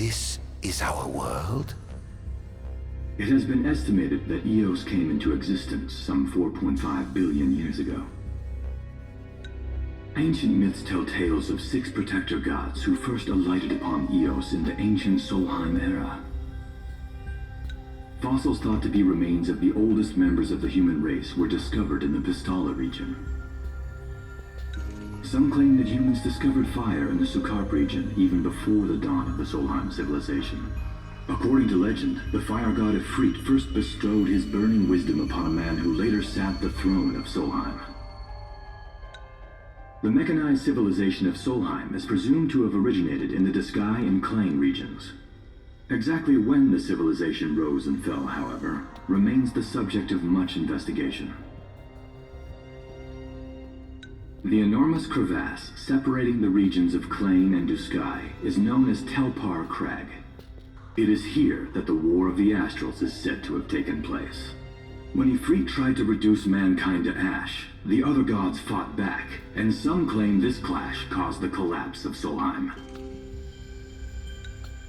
this is our world? It has been estimated that Eos came into existence some 4.5 billion years ago. Ancient myths tell tales of 6 protector gods who first alighted upon Eos in the ancient Solheim era. Fossils thought to be remains of the oldest members of the human race were discovered in the Vistala region. Some claim that humans discovered fire in the Sukarp region even before the dawn of the Solheim civilization. According to legend, the fire god Ifrit first bestowed his burning wisdom upon a man who later sat the throne of Solheim. The mechanized civilization of Solheim is presumed to have originated in the Disgaea and Klain regions. Exactly when the civilization rose and fell, however, remains the subject of much investigation. The enormous crevasse separating the regions of Klain and Disgaea is known as Telpar Crag. It is here that the War of the Astrals is said to have taken place. When Ifrit tried to reduce mankind to ash, the other gods fought back, and some claim this clash caused the collapse of Solheim.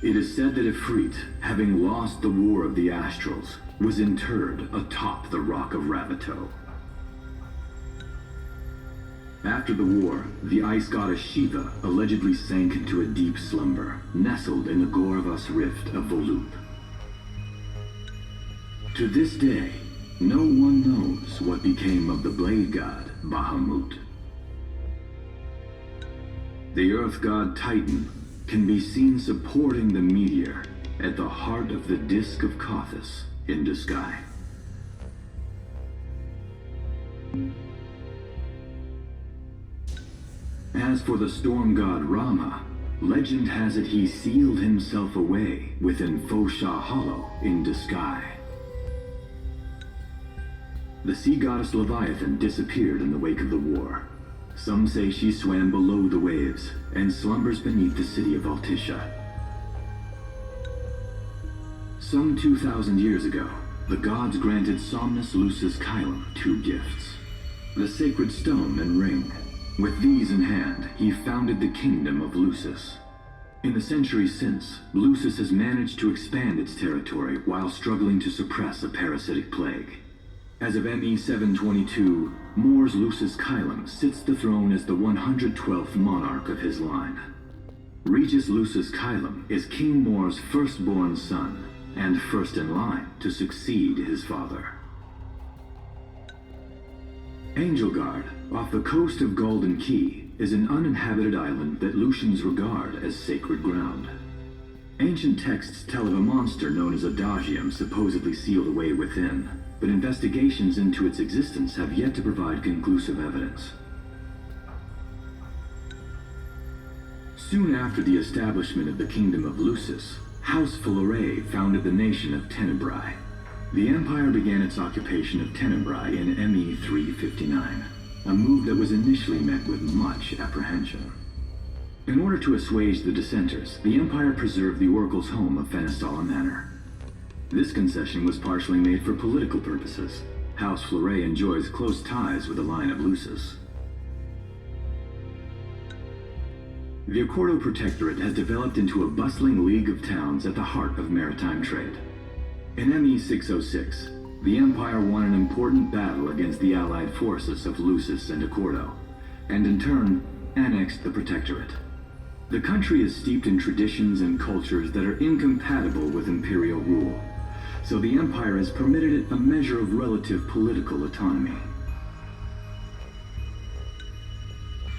It is said that Ifrit, having lost the War of the Astrals, was interred atop the Rock of Ravito. After the war, the ice goddess Shiva allegedly sank into a deep slumber, nestled in the Goravas Rift of Volub. To this day, no one knows what became of the blade god Bahamut. The earth god Titan can be seen supporting the meteor at the heart of the Disk of Kothis in Disgaea. As for the storm god Rama, legend has it he sealed himself away within Fosha Hollow in Disgaea. The sea goddess Leviathan disappeared in the wake of the war. Some say she swam below the waves and slumbers beneath the city of Altisha. Some 2,000 years ago, the gods granted Somnus Lucis Caelum 2 gifts: the sacred stone and ring. With these in hand, he founded the kingdom of Lucis. In the centuries since, Lucis has managed to expand its territory while struggling to suppress a parasitic plague. As of ME 722, Mor's Lucis Caelum sits the throne as the 112th monarch of his line. Regis Lucis Caelum is King Mor's firstborn son, and first in line to succeed his father. Angelgard, off the coast of Golden Key, is an uninhabited island that Lucians regard as sacred ground. Ancient texts tell of a monster known as Adagium supposedly sealed away within, but investigations into its existence have yet to provide conclusive evidence. Soon after the establishment of the Kingdom of Lucis, House Fulare founded the nation of Tenebrae. The Empire began its occupation of Tenebrae in ME 359, a move that was initially met with much apprehension. In order to assuage the dissenters, the Empire preserved the Oracle's home of Fenestala Manor. This concession was partially made for political purposes. House Fulare enjoys close ties with the line of Lucis. The Accordo Protectorate has developed into a bustling league of towns at the heart of maritime trade. In ME 606, the Empire won an important battle against the allied forces of Lucis and Accordo, and in turn, annexed the Protectorate. The country is steeped in traditions and cultures that are incompatible with imperial rule, so the Empire has permitted it a measure of relative political autonomy.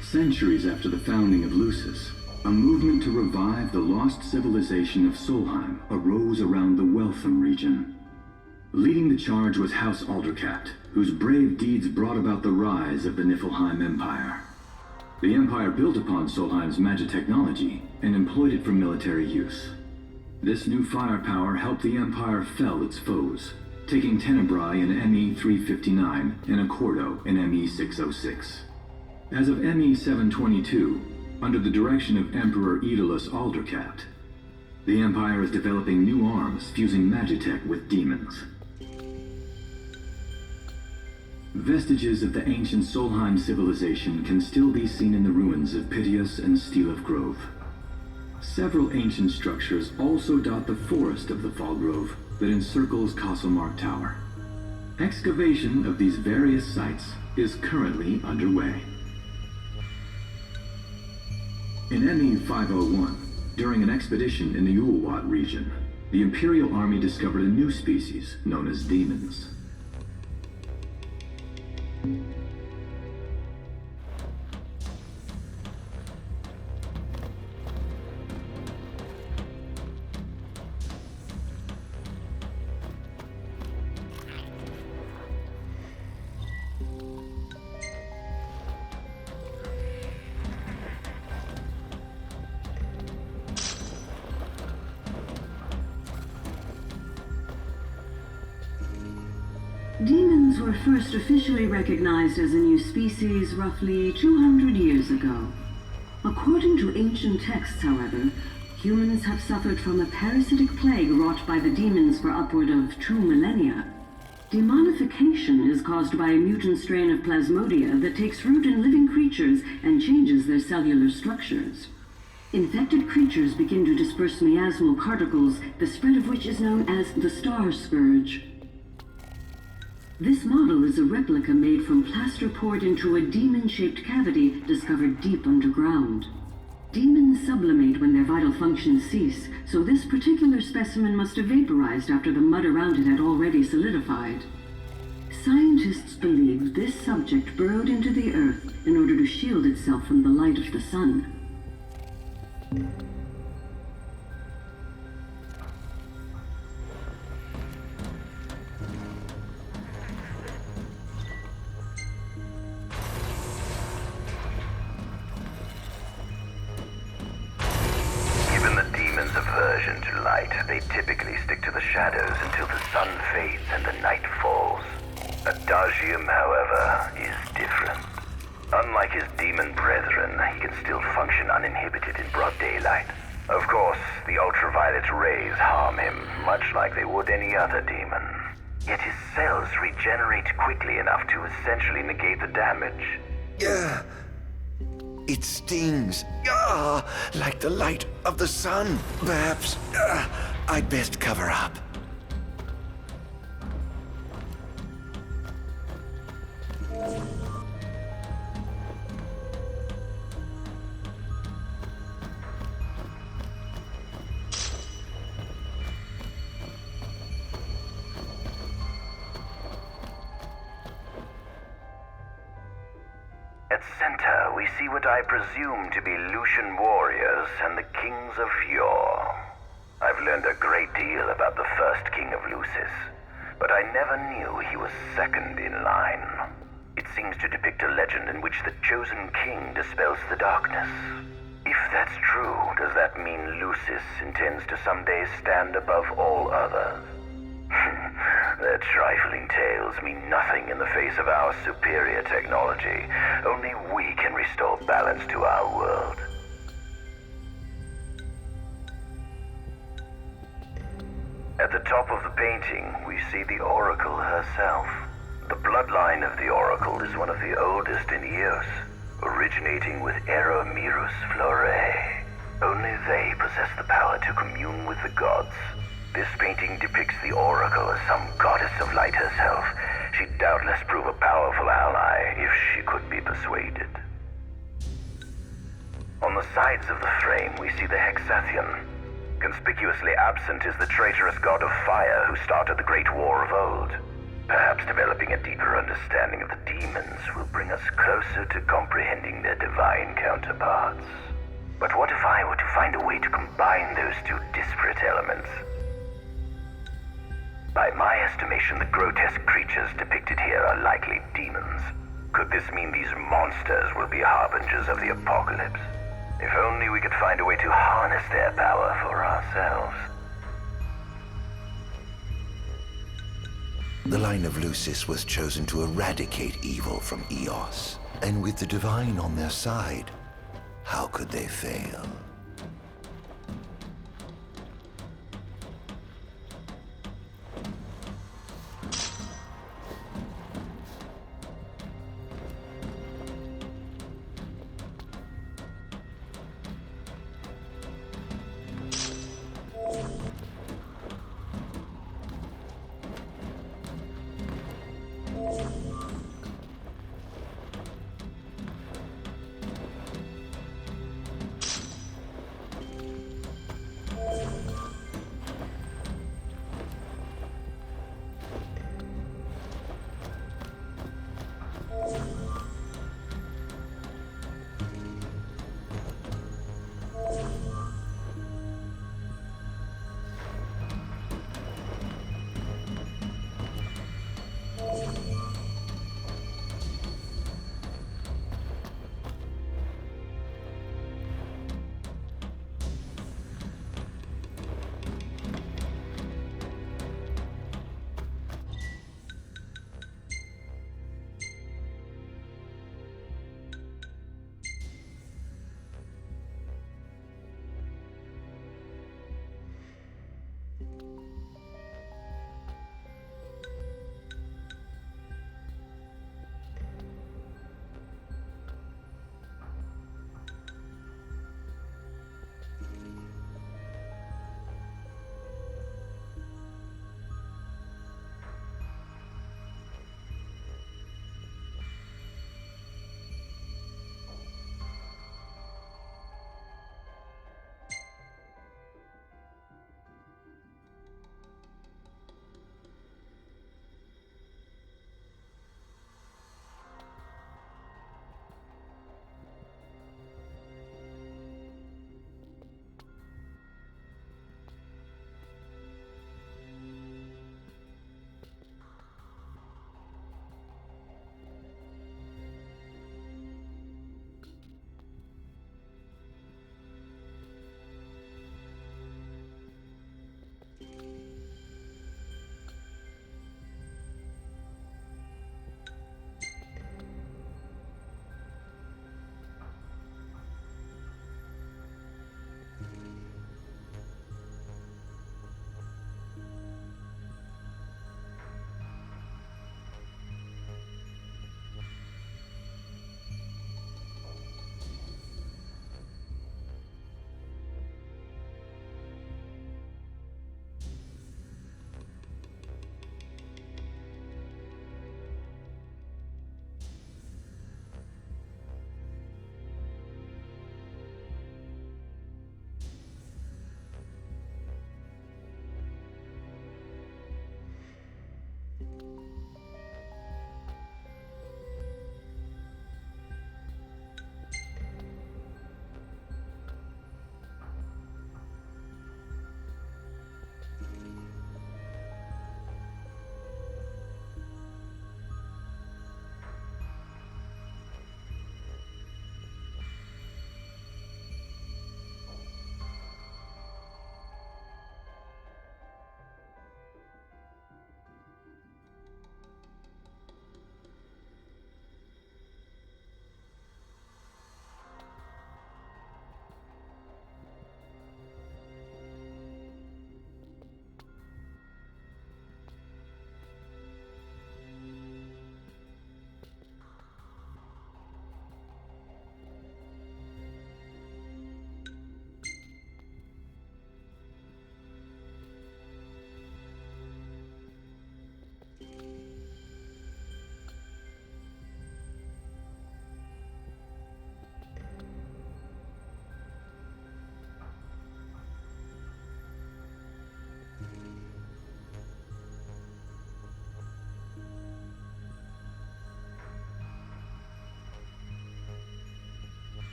Centuries after the founding of Lucis, a movement to revive the lost civilization of Solheim arose around the Weltham region. Leading the charge was House Aldercapt, whose brave deeds brought about the rise of the Niflheim Empire. The Empire built upon Solheim's magic technology and employed it for military use. This new firepower helped the Empire fell its foes, taking Tenebrae in ME 359 and Accordo in ME 606. As of ME 722, under the direction of Emperor Aedalus Aldercapt, the Empire is developing new arms fusing magitech with demons. Vestiges of the ancient Solheim civilization can still be seen in the ruins of Piteous and Steel of Grove. Several ancient structures also dot the forest of the Fallgrove that encircles Castlemark Tower. Excavation of these various sites is currently underway. In ME 501, during an expedition in the Ulwat region, the Imperial Army discovered a new species known as demons. Demons were first officially recognized as a new species roughly 200 years ago. According to ancient texts, however, humans have suffered from a parasitic plague wrought by the demons for upward of 2 millennia. Demonification is caused by a mutant strain of plasmodia that takes root in living creatures and changes their cellular structures. Infected creatures begin to disperse miasmal particles, the spread of which is known as the Star Scourge. This model is a replica made from plaster poured into a demon-shaped cavity discovered deep underground. Demons sublimate when their vital functions cease, so this particular specimen must have vaporized after the mud around it had already solidified. Scientists believe this subject burrowed into the earth in order to shield itself from the light of the sun. Aversion to light, they typically stick to the shadows until the sun fades and the night falls. Adagium, however, is different. Unlike his demon brethren, he can still function uninhibited in broad daylight. Of course, the ultraviolet rays harm him, much like they would any other demon. Yet his cells regenerate quickly enough to essentially negate the damage. It stings. Like the light of the sun. Perhaps I'd best cover up. At center, we see what I presume to be Lucian warriors and the kings of yore. I've learned a great deal about the first king of Lucis, but I never knew he was second in line. It seems to depict a legend in which the chosen king dispels the darkness. If that's true, does that mean Lucis intends to someday stand above all others? Their trifling tales mean nothing in the face of our superior technology. Only we can restore balance to our world. At the top of the painting, we see the Oracle herself. The bloodline of the Oracle is one of the oldest in Eos, originating with Eromirus Flore. Only they possess the power to commune with the gods. This painting depicts the Oracle as some goddess of light herself. She'd doubtless prove a powerful ally if she could be persuaded. On the sides of the frame, we see the Hexathian. Conspicuously absent is the traitorous god of fire who started the Great War of old. Perhaps developing a deeper understanding of the demons will bring us closer to comprehending their divine counterparts. But what if I were to find a way to combine those two disparate elements? By my estimation, the grotesque creatures depicted here are likely demons. Could this mean these monsters will be harbingers of the apocalypse? If only we could find a way to harness their power for ourselves. The line of Lucis was chosen to eradicate evil from Eos. And with the divine on their side, how could they fail?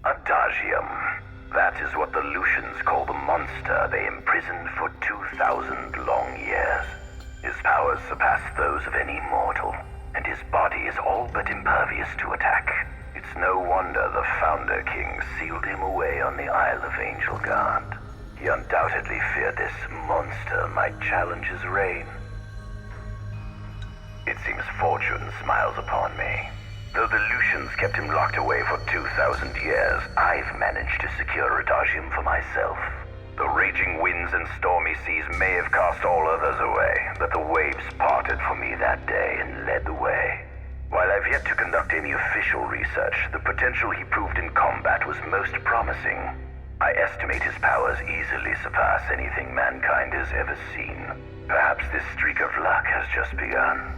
Adagium. That is what the Lucians call the monster they imprisoned for 2,000 long years. His powers surpass those of any mortal, and his body is all but impervious to attack. It's no wonder the Founder King sealed him away on the Isle of Angel Guard. He undoubtedly feared this monster might challenge his reign. It seems fortune smiles upon me. Though the Lucians kept him locked away for 2,000 years, I've managed to secure Adagium for myself. The raging winds and stormy seas may have cast all others away, but the waves parted for me that day and led the way. While I've yet to conduct any official research, the potential he proved in combat was most promising. I estimate his powers easily surpass anything mankind has ever seen. Perhaps this streak of luck has just begun.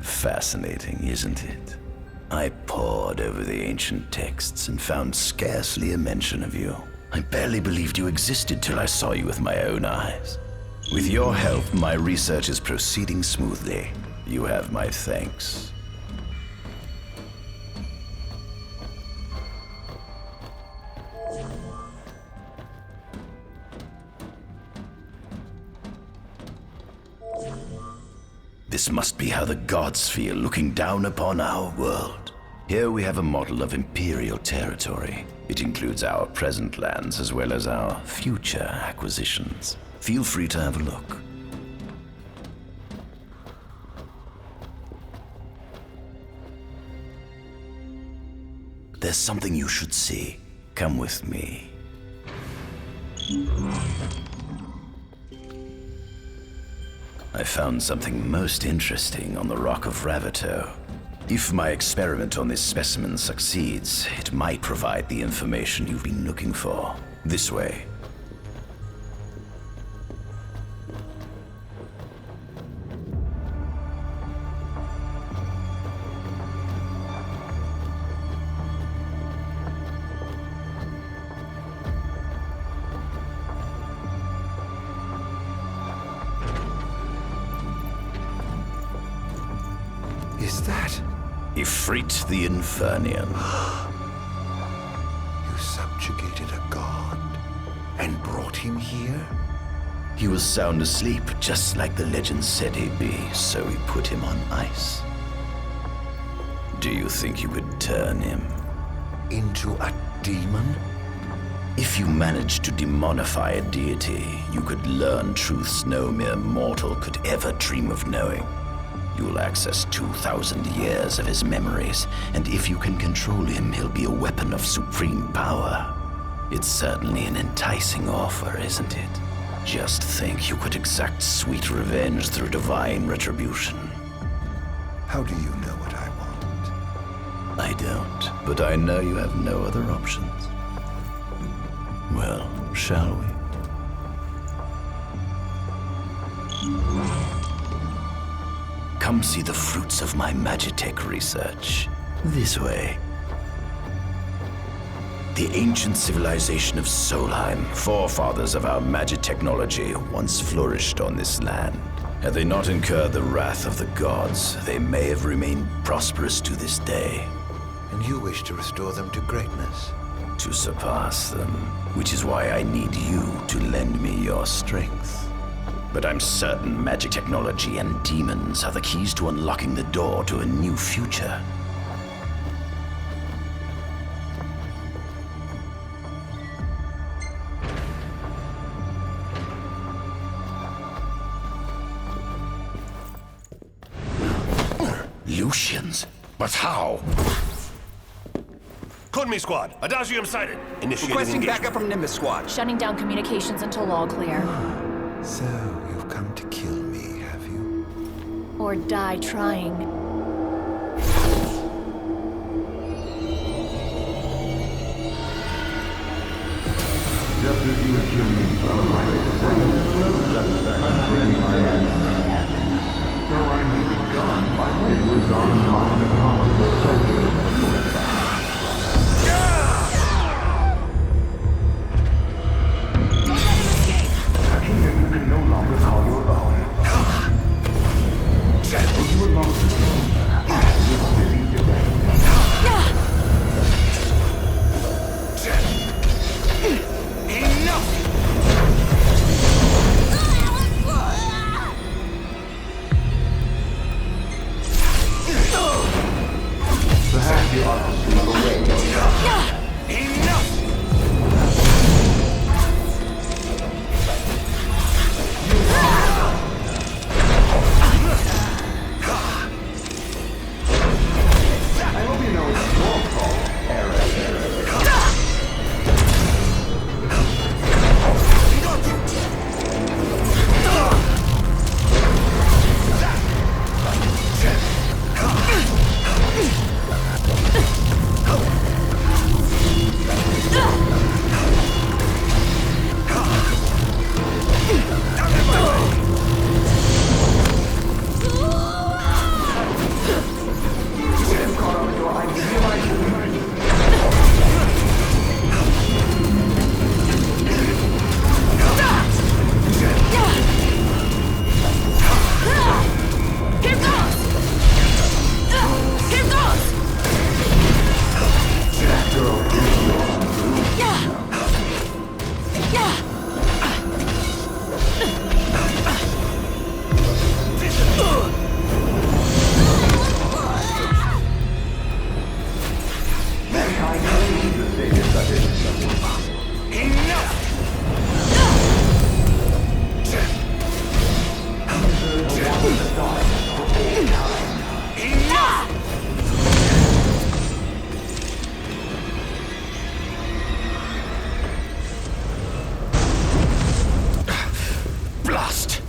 Fascinating, isn't it? I pored over the ancient texts and found scarcely a mention of you. I barely believed you existed till I saw you with my own eyes. With your help, my research is proceeding smoothly. You have my thanks. This must be how the gods feel looking down upon our world. Here we have a model of imperial territory. It includes our present lands as well as our future acquisitions. Feel free to have a look. There's something you should see. Come with me. I found something most interesting on the Rock of Ravito. If my experiment on this specimen succeeds, it might provide the information you've been looking for. This way. Is that Ifrit the Infernian? You subjugated a god and brought him here? He was sound asleep, just like the legend said he'd be, so we put him on ice. Do you think you could turn him Into a demon? If you managed to demonify a deity, you could learn truths no mere mortal could ever dream of knowing. You'll access 2,000 years of his memories, and if you can control him, he'll be a weapon of supreme power. It's certainly an enticing offer, isn't it? Just think you could exact sweet revenge through divine retribution. How do you know what I want? I don't, but I know you have no other options. Well, shall we? Come see the fruits of my Magitech research. This way. The ancient civilization of Solheim, forefathers of our Magitechnology, once flourished on this land. Had they not incurred the wrath of the gods, they may have remained prosperous to this day. and you wish to restore them to greatness. To surpass them, which is why I need you to lend me your strength. But I'm certain magic technology and demons are the keys to unlocking the door to a new future. Lucians? But how? Kunmi Squad, Adagium sighted. Initiating Requesting engagement. backup from Nimbus Squad. Shutting down communications until all clear. So, you've come to kill me, have you? Or die trying. Blast!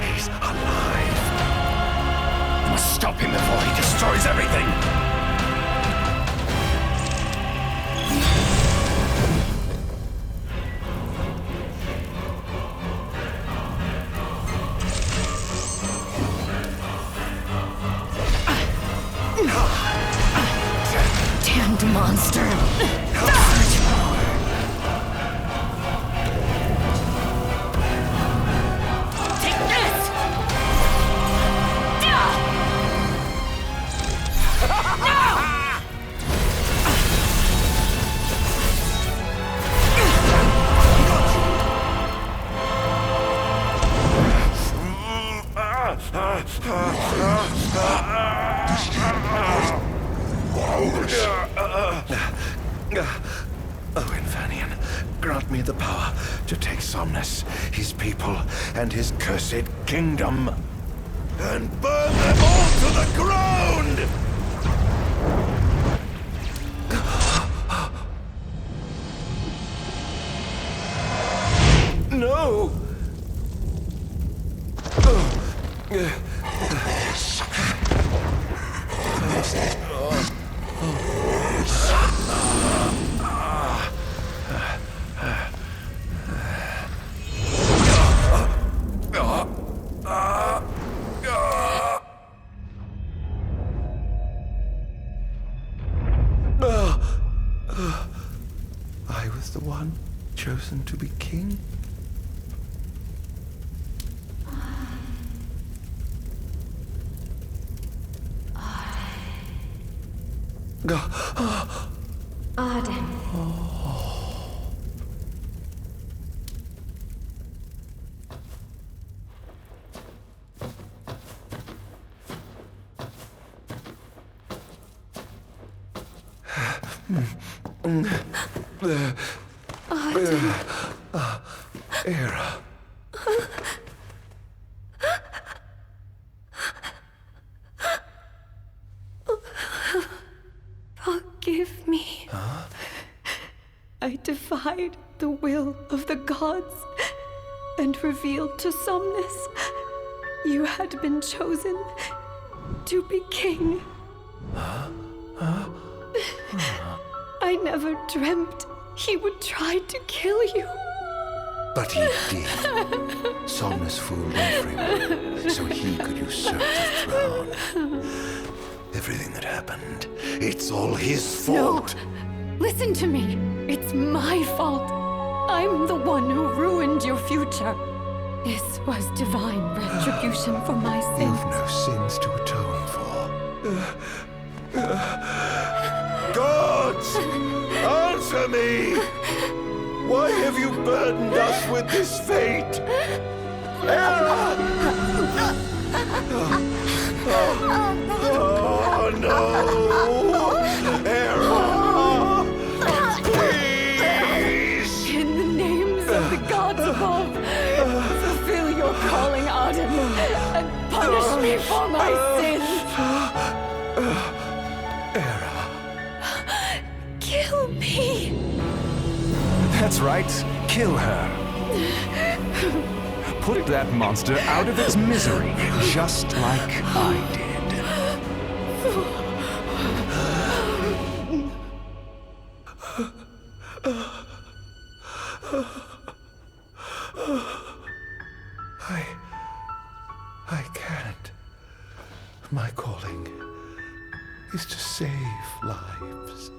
He's alive. I must stop him before he destroys everything! Damned monster! Take this! Oh, Infanian, grant me the power to take Somnus, his people, and his cursed kingdom, and burn them all to the ground! No! the one chosen to be king? Arden. Era. Forgive me. I defied the will of the gods and revealed to Somnus you had been chosen to be king. I never dreamt he would try to kill you. But he did. Somnus fooled everyone, so he could usurp the throne. Everything that happened, it's all his fault. No! Listen to me. It's my fault. I'm the one who ruined your future. This was divine retribution for my sins. You've no sins to atone for. Gods! Answer me! Why have you burdened us with this fate? Era! Oh no! Era! Please! In the names of the gods above, fulfill your calling, Arden, and punish me for my sins. Era! Kill me. That's right. Kill her. Put that monster out of its misery, just like I did. I can't. My calling is to save lives.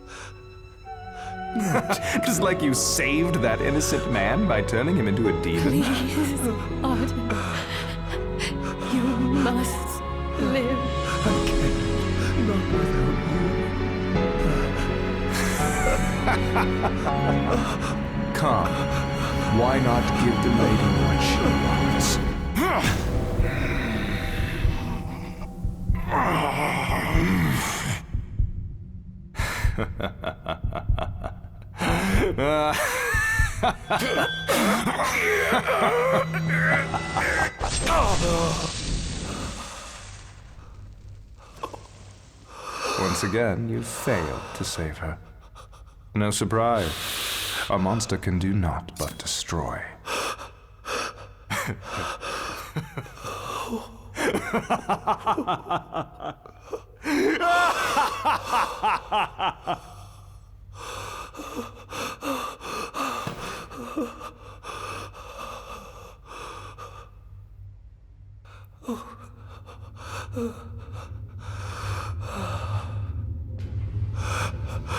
Just like you saved that innocent man by turning him into a demon. Please, Arden. You must live. I can't. Not without you. Come. Why not give the lady what she wants? Once again, you failed to save her. No surprise. A monster can do naught but destroy.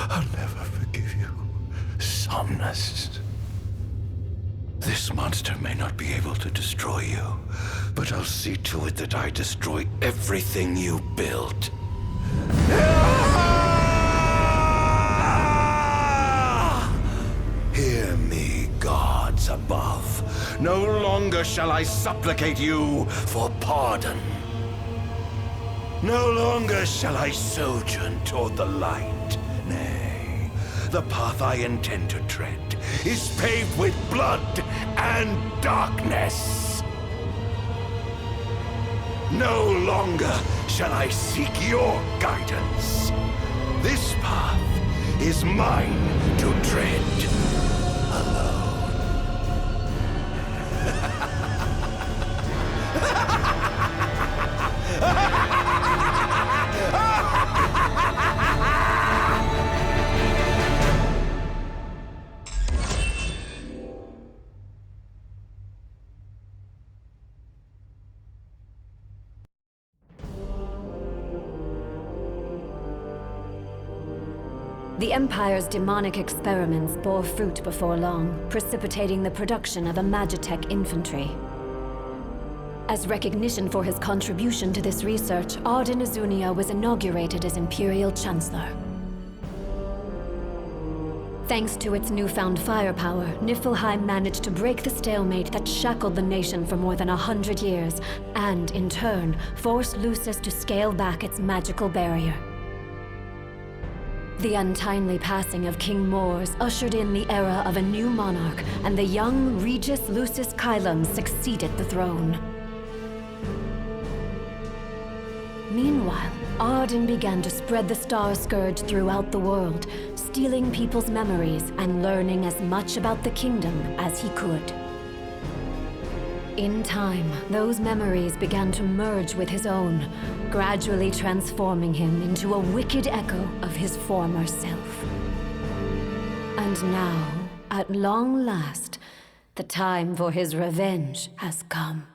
I'll never forgive you, Somnus. This monster may not be able to destroy you, but I'll see to it that I destroy everything you built. Hear me, gods above. No longer shall I supplicate you for pardon. No longer shall I sojourn toward the light. Nay, the path I intend to tread is paved with blood and darkness. No longer shall I seek your guidance. This path is mine to tread alone. The Empire's demonic experiments bore fruit before long, precipitating the production of a Magitech infantry. As recognition for his contribution to this research, Arden Azunia was inaugurated as Imperial Chancellor. Thanks to its newfound firepower, Niflheim managed to break the stalemate that shackled the nation for more than 100 years, and, in turn, forced Lucis to scale back its magical barrier. The untimely passing of King Mors ushered in the era of a new monarch, and the young Regis Lucis Kylum succeeded the throne. Meanwhile, Arden began to spread the Star Scourge throughout the world, stealing people's memories and learning as much about the kingdom as he could. In time, those memories began to merge with his own, gradually transforming him into a wicked echo of his former self. And now, at long last, the time for his revenge has come.